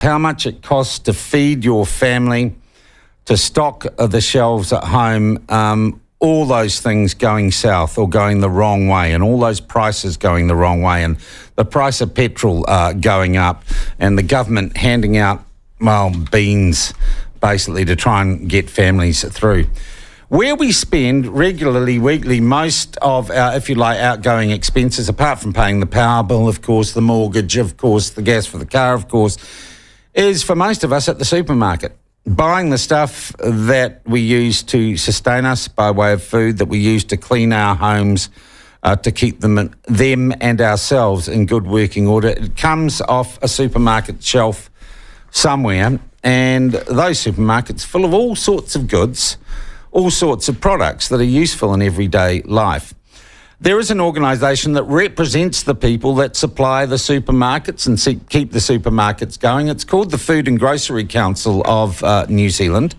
how much it costs to feed your family, to stock the shelves at home, all those things going south or going the wrong way, and all those prices going the wrong way, and the price of petrol going up, and the government handing out, beans basically to try and get families through. Where we spend regularly, weekly, most of our, if you like, outgoing expenses, apart from paying the power bill, of course, the mortgage, of course, the gas for the car, of course, is for most of us at the supermarket. Buying the stuff that we use to sustain us by way of food, that we use to clean our homes, to keep them and ourselves in good working order. It comes off a supermarket shelf somewhere, and those supermarkets full of all sorts of goods, all sorts of products that are useful in everyday life. There is an organisation that represents the people that supply the supermarkets and keep the supermarkets going. It's called the Food and Grocery Council of New Zealand.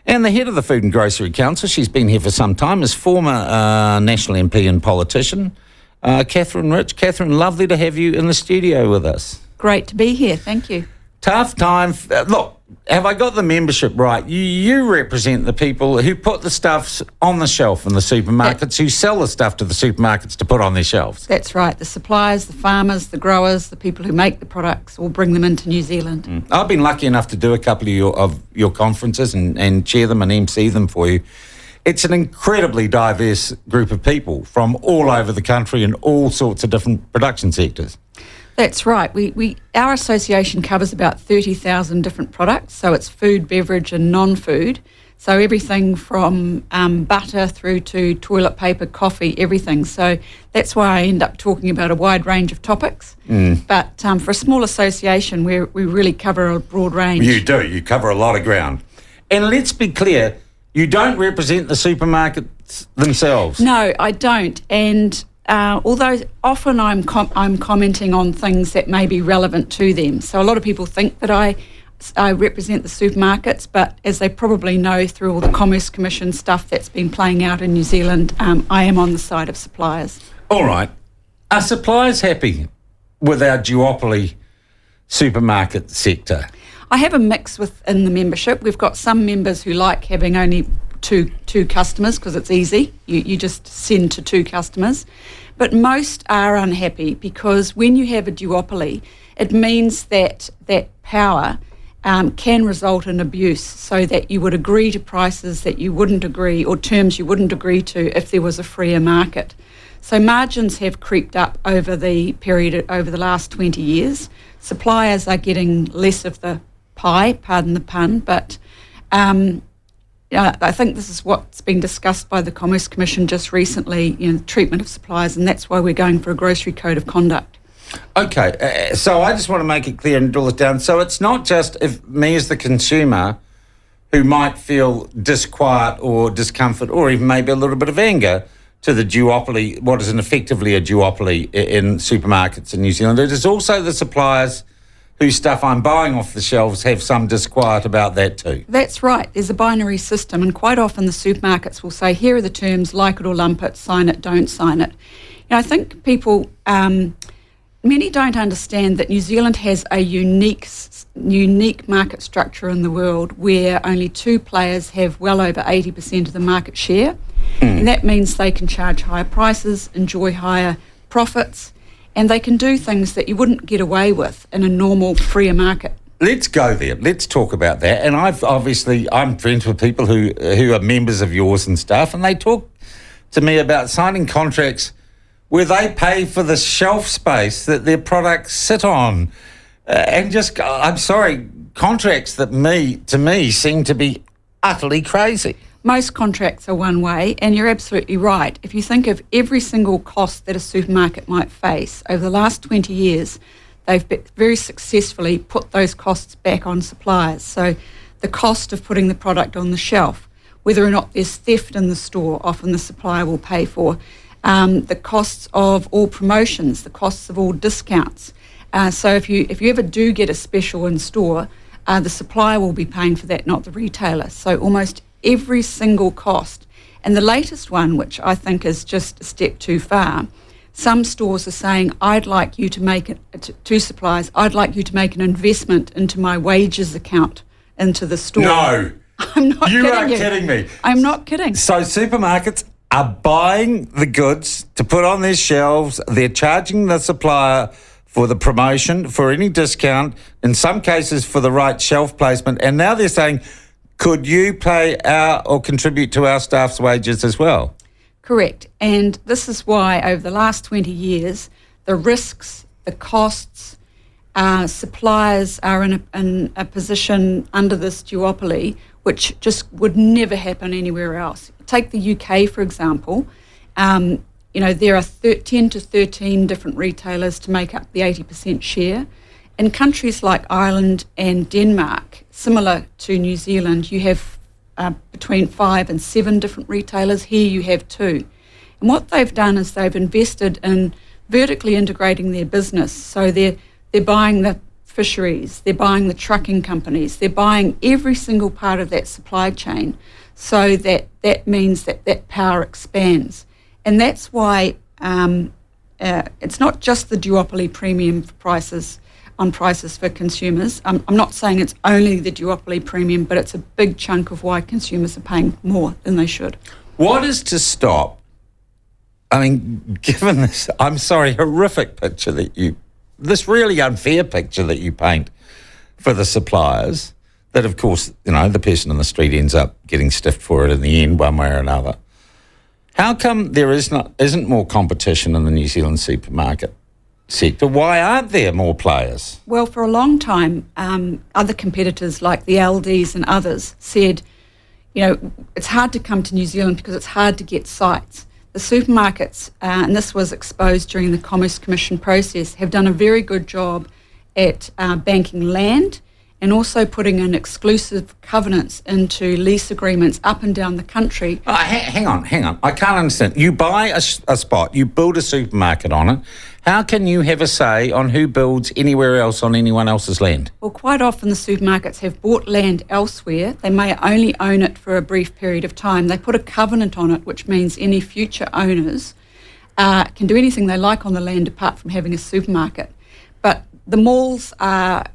And the head of the Food and Grocery Council, she's been here for some time, is former National MP and politician, Katherine Rich. Katherine, lovely to have you in the studio with us. Great to be here, thank you. Tough time. Look, have I got the membership right? You represent the people who put the stuff on the shelf in the supermarkets, who sell the stuff to the supermarkets to put on their shelves. That's right. The suppliers, the farmers, the growers, the people who make the products all bring them into New Zealand. I've been lucky enough to do a couple of your conferences and chair them and MC them for you. It's an incredibly diverse group of people from all over the country in all sorts of different production sectors. That's right. Our association covers about 30,000 different products, so it's food, beverage and non-food. So everything from butter through to toilet paper, coffee, everything. So that's why I end up talking about a wide range of topics. But for a small association, we really cover a broad range. You do. You cover a lot of ground. And let's be clear, you don't represent the supermarkets themselves. No, I don't. And although often I'm commenting on things that may be relevant to them. So a lot of people think that I represent the supermarkets, but as they probably know through all the Commerce Commission stuff that's been playing out in New Zealand, I am on the side of suppliers. All right. Are suppliers happy with our duopoly supermarket sector? I have a mix within the membership. We've got some members who like having only two customers because it's easy. You just send to two customers. But most are unhappy because when you have a duopoly, it means that power can result in abuse, so that you would agree to prices that you wouldn't agree, or terms you wouldn't agree to if there was a freer market. So margins have creeped up over the last 20 years. Suppliers are getting less of the pie, pardon the pun, but I think this is what's been discussed by the Commerce Commission just recently, the treatment of suppliers, and that's why we're going for a grocery code of conduct. Okay, so I just want to make it clear and drill it down. So it's not just me as the consumer who might feel disquiet or discomfort or even maybe a little bit of anger to the duopoly, what is effectively a duopoly in supermarkets in New Zealand. It is also the suppliers whose stuff I'm buying off the shelves have some disquiet about that too. That's right. There's a binary system, and quite often the supermarkets will say, here are the terms, like it or lump it, sign it, don't sign it. I think people, many don't understand that New Zealand has a unique market structure in the world where only two players have well over 80% of the market share. And that means they can charge higher prices, enjoy higher profits, and they can do things that you wouldn't get away with in a normal freer market. Let's go there. Let's talk about that. And I'm friends with people who are members of yours and stuff, and they talk to me about signing contracts where they pay for the shelf space that their products sit on. I'm sorry, contracts that to me seem to be utterly crazy. Most contracts are one way, and you're absolutely right. If you think of every single cost that a supermarket might face, over the last 20 years, they've very successfully put those costs back on suppliers. So the cost of putting the product on the shelf, whether or not there's theft in the store, often the supplier will pay for. The costs of all promotions, the costs of all discounts. So if you ever do get a special in store, the supplier will be paying for that, not the retailer. So almost every single cost. And the latest one, which I think is just a step too far, Some stores are saying, I'd like you to make it, to suppliers, I'd like you to make an investment into my wages account, into the store. No. I'm not kidding you. You are kidding me. I'm not kidding. So supermarkets are buying the goods to put on their shelves. They're charging the supplier for the promotion, for any discount, in some cases for the right shelf placement. And now they're saying, could you pay or contribute to our staff's wages as well? Correct. And this is why over the last 20 years, the risks, the costs, suppliers are in a position under this duopoly which just would never happen anywhere else. Take the UK, for example. There are 10 to 13 different retailers to make up the 80% share. In countries like Ireland and Denmark, similar to New Zealand, you have between 5 and 7 different retailers. Here you have 2. And what they've done is they've invested in vertically integrating their business. So they're buying the fisheries, they're buying the trucking companies, they're buying every single part of that supply chain, so that means that power expands. And that's why it's not just the duopoly premium for prices for consumers. I'm not saying it's only the duopoly premium, but it's a big chunk of why consumers are paying more than they should. What is to stop? I mean, given this, I'm sorry, horrific picture this really unfair picture that you paint for the suppliers, that of course, the person in the street ends up getting stiffed for it in the end, one way or another. How come there isn't more competition in the New Zealand supermarket sector? Why aren't there more players? Well, for a long time, other competitors like the Aldi's and others said, it's hard to come to New Zealand because it's hard to get sites. The supermarkets, and this was exposed during the Commerce Commission process, have done a very good job at banking land and also putting in exclusive covenants into lease agreements up and down the country. Hang on. I can't understand. You buy a spot, you build a supermarket on it. How can you have a say on who builds anywhere else on anyone else's land? Well, quite often the supermarkets have bought land elsewhere. They may only own it for a brief period of time. They put a covenant on it, which means any future owners can do anything they like on the land apart from having a supermarket. But the malls are...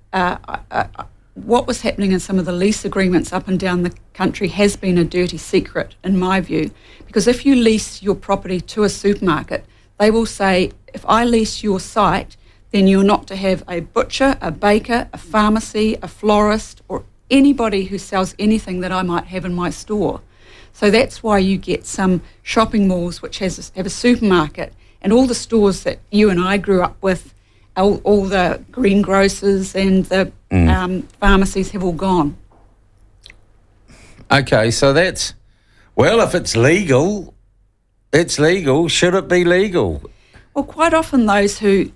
what was happening in some of the lease agreements up and down the country has been a dirty secret, in my view, because if you lease your property to a supermarket, they will say, if I lease your site, then you're not to have a butcher, a baker, a pharmacy, a florist, or anybody who sells anything that I might have in my store. So that's why you get some shopping malls which have a supermarket, and all the stores that you and I grew up with, all the greengrocers and the pharmacies have all gone. Okay, so that's... Well, if it's legal, it's legal. Should it be legal? Well, quite often those who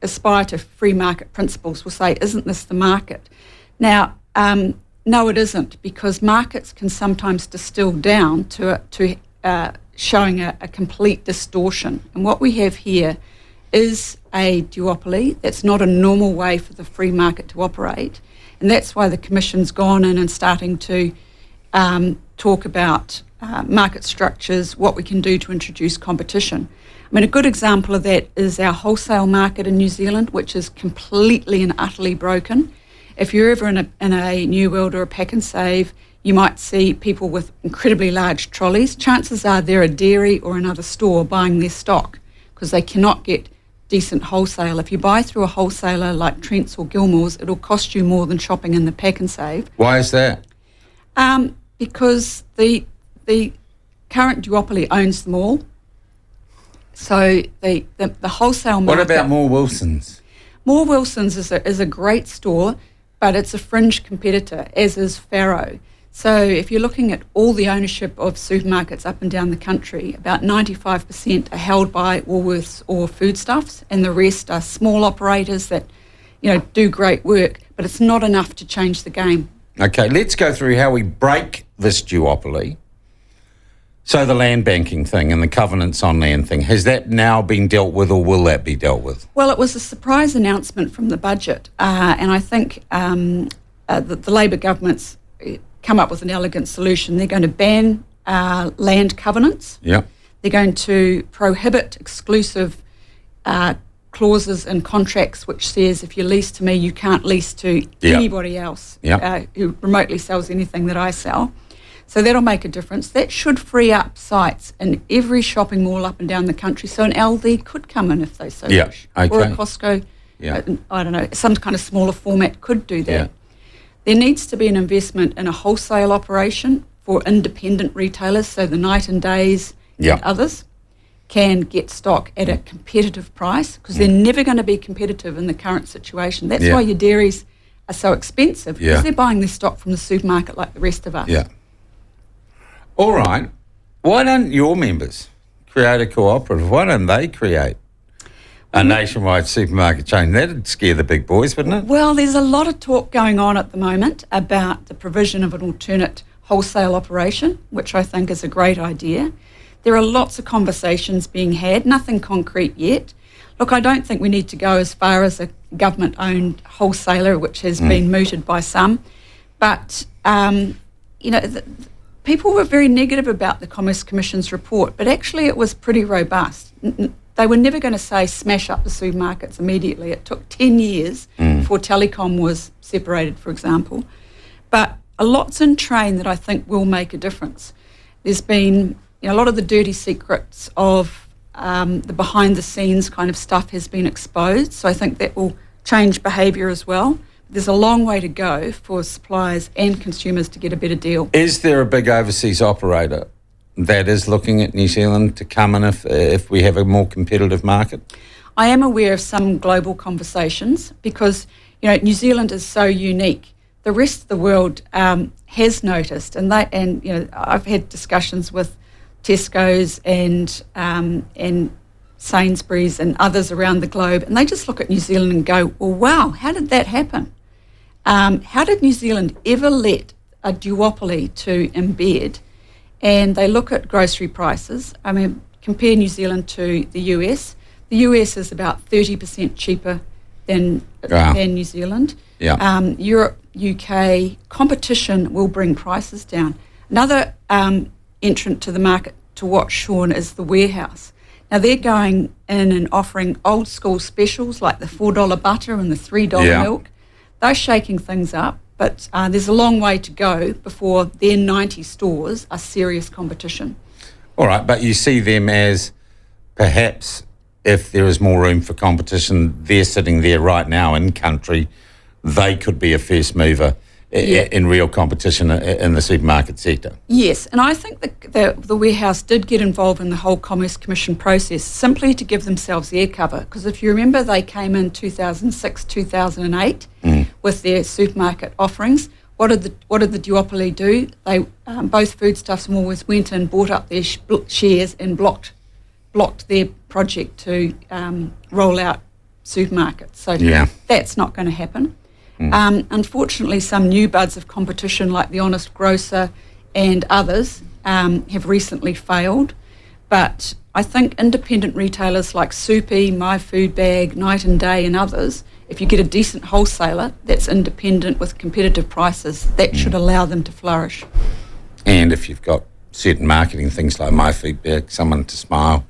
aspire to free market principles will say, isn't this the market? Now, no, it isn't, because markets can sometimes distill down to showing a complete distortion. And what we have here is a duopoly. That's not a normal way for the free market to operate. And that's why the Commission's gone in and starting to talk about market structures, what we can do to introduce competition. I mean, a good example of that is our wholesale market in New Zealand, which is completely and utterly broken. If you're ever in a New World or a Pack and Save, you might see people with incredibly large trolleys. Chances are they're a dairy or another store buying their stock because they cannot get decent wholesale. If you buy through a wholesaler like Trent's or Gilmore's, it'll cost you more than shopping in the Pack and Save. Why is that? Because the current duopoly owns them all. So the wholesale market... What about Moore Wilson's? Moore Wilson's is a great store, but it's a fringe competitor, as is Farrow. So if you're looking at all the ownership of supermarkets up and down the country, about 95% are held by Woolworths or Foodstuffs, and the rest are small operators that, do great work, but it's not enough to change the game. Okay, let's go through how we break this duopoly. So the land banking thing and the covenants on land thing, has that now been dealt with, or will that be dealt with? Well, it was a surprise announcement from the budget, and I think the Labor government's come up with an elegant solution. They're going to ban land covenants. Yeah. They're going to prohibit exclusive clauses in contracts which says if you lease to me, you can't lease to anybody else who remotely sells anything that I sell. So that'll make a difference. That should free up sites in every shopping mall up and down the country, so an Aldi could come in if they so wish. Okay. Or a Costco, I don't know, some kind of smaller format could do that. Yeah. There needs to be an investment in a wholesale operation for independent retailers, so the Night and Days and others can get stock at a competitive price, because they're never going to be competitive in the current situation. That's why your dairies are so expensive, because they're buying their stock from the supermarket like the rest of us. Yeah. All right. Why don't your members create a cooperative? Why don't they create a nationwide supermarket chain? That'd scare the big boys, wouldn't it? Well, there's a lot of talk going on at the moment about the provision of an alternate wholesale operation, which I think is a great idea. There are lots of conversations being had, nothing concrete yet. Look, I don't think we need to go as far as a government-owned wholesaler, which has been mooted by some. But, people were very negative about the Commerce Commission's report, but actually it was pretty robust. They were never going to say smash up the supermarkets immediately. It took 10 years before telecom was separated, for example. But a lot's in train that I think will make a difference. There's been a lot of the dirty secrets of the behind-the-scenes kind of stuff has been exposed, so I think that will change behaviour as well. There's a long way to go for suppliers and consumers to get a better deal. Is there a big overseas operator that is looking at New Zealand to come in if we have a more competitive market? I am aware of some global conversations because, New Zealand is so unique. The rest of the world has noticed, and I've had discussions with Tesco's and Sainsbury's and others around the globe, and they just look at New Zealand and go, well, wow, how did that happen? How did New Zealand ever let a duopoly to embed? And they look at grocery prices. I mean, compare New Zealand to the US. The US is about 30% cheaper than New Zealand. Yeah. Europe, UK, competition will bring prices down. Another entrant to the market to watch, Sean, is the Warehouse. Now, they're going in and offering old school specials like the $4 butter and the $3 milk. They're shaking things up, but there's a long way to go before their 90 stores are serious competition. All right, but you see them as perhaps if there is more room for competition, they're sitting there right now in country, they could be a first mover in real competition in the supermarket sector. Yes, and I think the Warehouse did get involved in the whole Commerce Commission process simply to give themselves air cover, because if you remember, they came in 2006, 2008 with their supermarket offerings. What did the duopoly do? They both Foodstuffs and Woolworths went in, bought up their shares and blocked their project to roll out supermarkets. So that's not going to happen. Unfortunately, some new buds of competition like the Honest Grocer and others have recently failed. But I think independent retailers like Soupy, My Food Bag, Night and Day and others, if you get a decent wholesaler that's independent with competitive prices, that should allow them to flourish. And if you've got certain marketing things like My Food Bag, someone to smile.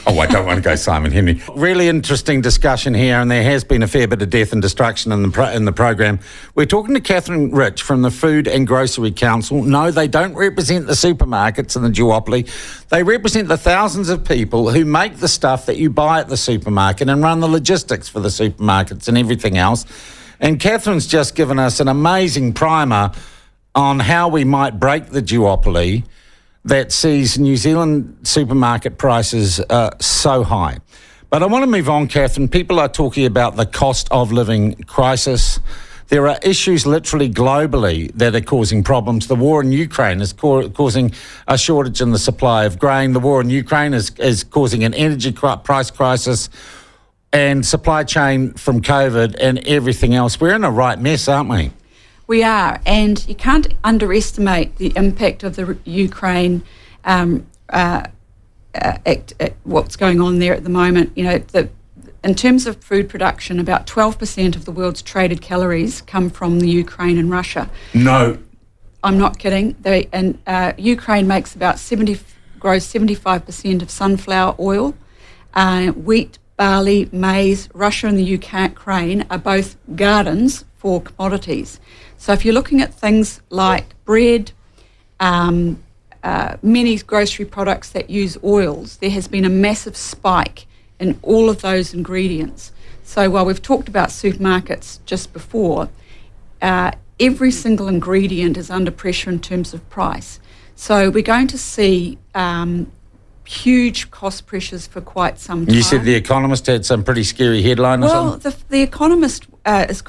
Oh, I don't want to go Simon Henry. Really interesting discussion here, and there has been a fair bit of death and destruction in the program. We're talking to Katherine Rich from the Food and Grocery Council. No, they don't represent the supermarkets and the duopoly. They represent the thousands of people who make the stuff that you buy at the supermarket and run the logistics for the supermarkets and everything else. And Katherine's just given us an amazing primer on how we might break the duopoly that sees New Zealand supermarket prices so high. But I want to move on, Katherine. People are talking about the cost of living crisis. There are issues literally globally that are causing problems. The war in Ukraine is causing a shortage in the supply of grain. The war in Ukraine is causing an energy price crisis and supply chain from COVID and everything else. We're in a right mess, aren't we? We are, and you can't underestimate the impact of the Ukraine what's going on there at the moment. In terms of food production, about 12% of the world's traded calories come from the Ukraine and Russia. No. I'm not kidding. Ukraine makes about 70 grows 75% of sunflower oil. Wheat, barley, maize, Russia and the Ukraine are both gardens for commodities. So if you're looking at things like bread, many grocery products that use oils, there has been a massive spike in all of those ingredients. So while we've talked about supermarkets just before, every single ingredient is under pressure in terms of price. So we're going to see huge cost pressures for quite some time. You said The Economist had some pretty scary headline or something? Well, the Economist is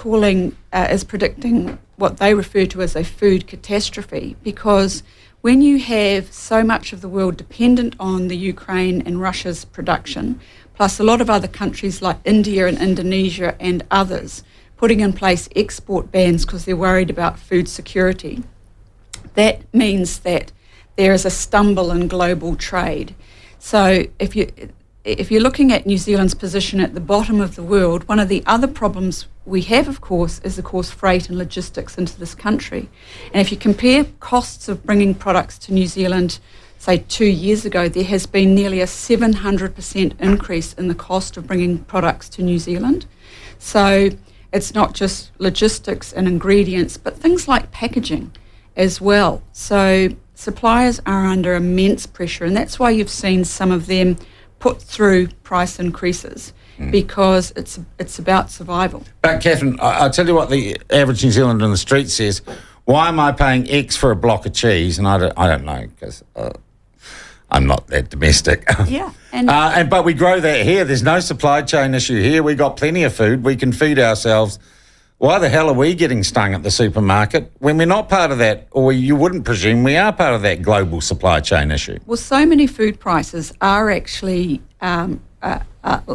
predicting what they refer to as a food catastrophe, because when you have so much of the world dependent on the Ukraine and Russia's production, plus a lot of other countries like India and Indonesia and others putting in place export bans because they're worried about food security, that means that there is a stumble in global trade. So if you're looking at New Zealand's position at the bottom of the world, one of the other problems we have, of course, is freight and logistics into this country. And if you compare costs of bringing products to New Zealand, say 2 years ago, there has been nearly a 700% increase in the cost of bringing products to New Zealand. So it's not just logistics and ingredients, but things like packaging as well. So suppliers are under immense pressure, and that's why you've seen some of them put through price increases, because it's about survival. But Katherine, I'll tell you what the average New Zealander in the street says. Why am I paying X for a block of cheese? And I don't know, because I'm not that domestic. Yeah. But we grow that here. There's no supply chain issue here. We got plenty of food. We can feed ourselves. Why the hell are we getting stung at the supermarket when we're not part of that, or you wouldn't presume we are part of that global supply chain issue? Well, so many food prices are actually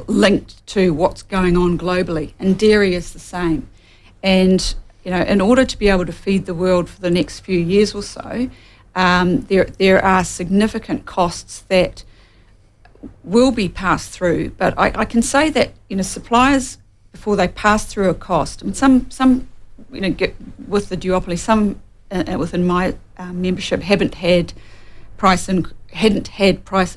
linked to what's going on globally, and dairy is the same. And, in order to be able to feed the world for the next few years or so, there are significant costs that will be passed through. But I can say that, suppliers, before they pass through a cost, some get with the duopoly, some within my membership hadn't had price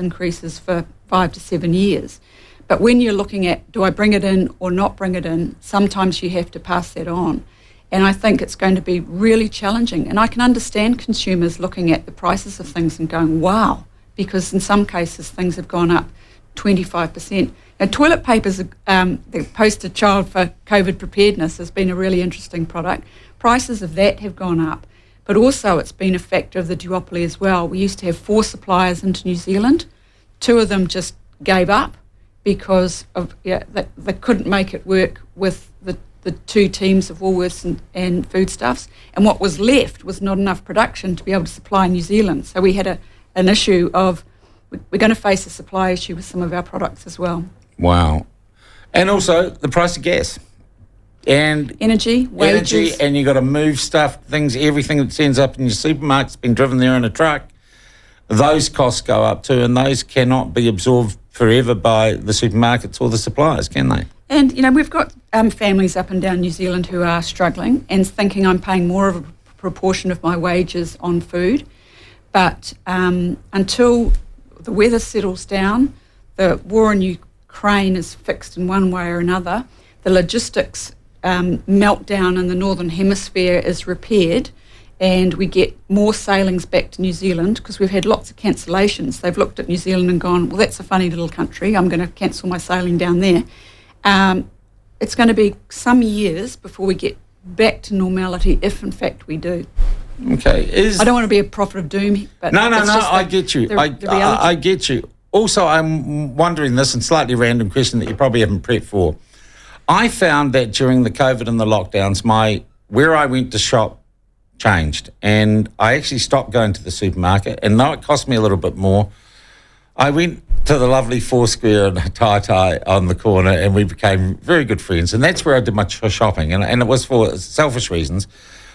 increases for 5 to 7 years. But when you're looking at, do I bring it in or not bring it in, sometimes you have to pass that on. And I think it's going to be really challenging. And I can understand consumers looking at the prices of things and going, wow, because in some cases things have gone up 25%. Now, toilet paper's the poster child for COVID preparedness, has been a really interesting product. Prices of that have gone up, but also it's been a factor of the duopoly as well. We used to have 4 suppliers into New Zealand. 2 of them just gave up because they couldn't make it work with the 2 teams of Woolworths and Foodstuffs, and what was left was not enough production to be able to supply New Zealand. So we had an issue of, we're going to face a supply issue with some of our products as well. Wow. And also the price of gas. And energy, wages. And you got to move stuff, everything that ends up in your supermarket's been driven there in a truck. Those costs go up too, and those cannot be absorbed forever by the supermarkets or the suppliers, can they? And, we've got families up and down New Zealand who are struggling and thinking I'm paying more of a proportion of my wages on food. But until the weather settles down, the war in Ukraine is fixed in one way or another, the logistics meltdown in the Northern Hemisphere is repaired, and we get more sailings back to New Zealand, because we've had lots of cancellations. They've looked at New Zealand and gone, well, that's a funny little country, I'm going to cancel my sailing down there. It's going to be some years before we get back to normality, if in fact we do. Okay. I don't want to be a prophet of doom, but No, I get you. I get you. Also, I'm wondering this, and slightly random question that you probably haven't prepped for. I found that during the COVID and the lockdowns, where I went to shop changed, and I actually stopped going to the supermarket, and though it cost me a little bit more, I went to the lovely Foursquare and Tai on the corner, and we became very good friends, and that's where I did my shopping, and it was for selfish reasons.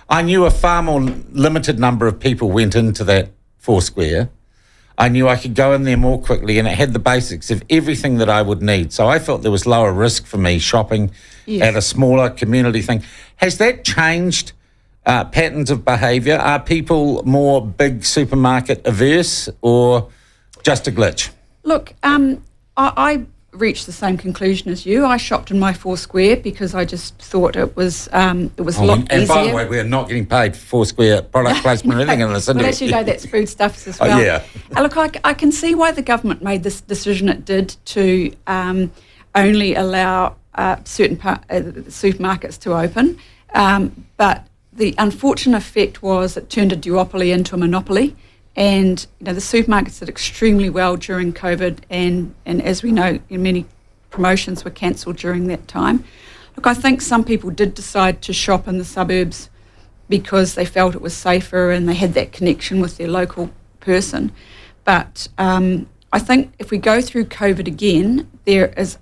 I knew a far more limited number of people went into that Foursquare. I knew I could go in there more quickly, and it had the basics of everything that I would need. So I felt there was lower risk for me shopping at a smaller community thing. Has that changed patterns of behaviour? Are people more big supermarket averse, or just a glitch? Look, I reached the same conclusion as you. I shopped in my Foursquare because I just thought it was a lot easier. And by the way, we're not getting paid for Foursquare product placement or anything in this industry. Well, actually, no, that's foodstuffs as well. Oh, yeah. Look, I can see why the government made this decision it did to only allow certain supermarkets to open. But the unfortunate effect was it turned a duopoly into a monopoly. And the supermarkets did extremely well during COVID, and as we know, many promotions were cancelled during that time. Look, I think some people did decide to shop in the suburbs because they felt it was safer and they had that connection with their local person. But I think if we go through COVID again, there is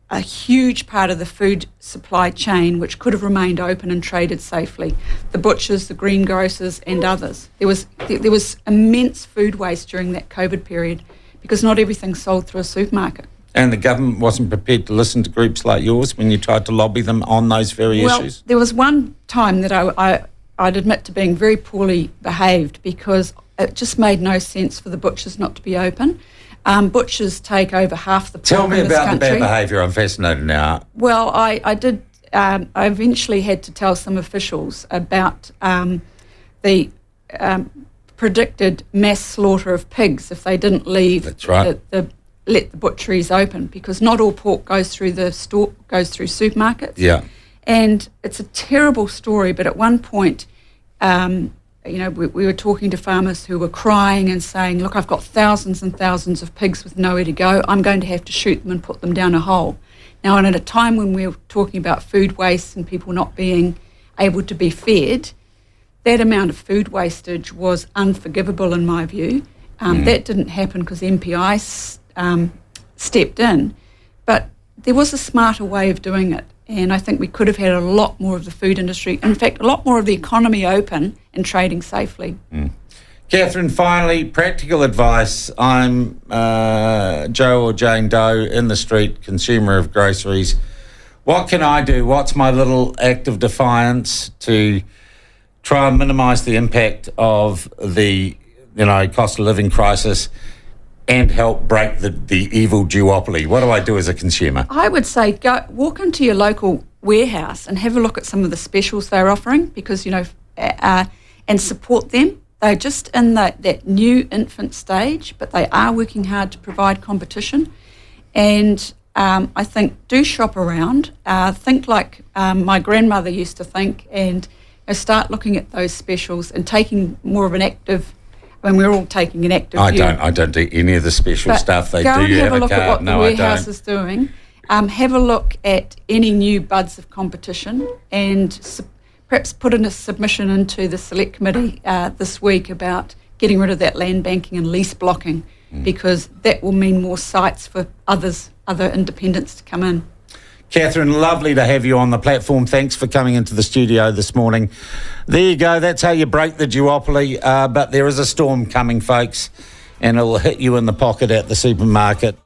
a huge part of the food supply chain which could have remained open and traded safely. The butchers, the greengrocers and others. There was immense food waste during that COVID period because not everything sold through a supermarket. And the government wasn't prepared to listen to groups like yours when you tried to lobby them on those very issues? There was one time that I'd admit to being very poorly behaved because it just made no sense for the butchers not to be open. Butchers take over half the pork in this country. Tell me about the bad behaviour. I'm fascinated now. Well, I did. I eventually had to tell some officials about the predicted mass slaughter of pigs if they didn't leave. That's right. Let the butcheries open, because not all pork goes through supermarkets. Yeah. And it's a terrible story. But at one point, we were talking to farmers who were crying and saying, look, I've got thousands and thousands of pigs with nowhere to go. I'm going to have to shoot them and put them down a hole. Now, and at a time when we're talking about food waste and people not being able to be fed, that amount of food wastage was unforgivable in my view. That didn't happen because MPI stepped in. But there was a smarter way of doing it. And I think we could have had a lot more of the food industry, in fact, a lot more of the economy open and trading safely. Katherine, finally, practical advice. I'm Joe or Jane Doe in the street, consumer of groceries. What can I do? What's my little act of defiance to try and minimise the impact of the cost of living crisis and help break the evil duopoly? What do I do as a consumer? I would say go walk into your local warehouse and have a look at some of the specials they're offering, because, and support them. They're just in that new infant stage, but they are working hard to provide competition. And I think do shop around. Think like my grandmother used to think, and start looking at those specials and taking more of an active. When we're all taking an active view. I don't do any of the special stuff they do. Go and You have a look card? at what No, the warehouse I don't. is doing. Have a look at any new buds of competition, and perhaps put in a submission into the select committee this week about getting rid of that land banking and lease blocking, because that will mean more sites for other independents to come in. Katherine, lovely to have you on the platform. Thanks for coming into the studio this morning. There you go. That's how you break the duopoly. But there is a storm coming, folks, and it'll hit you in the pocket at the supermarket.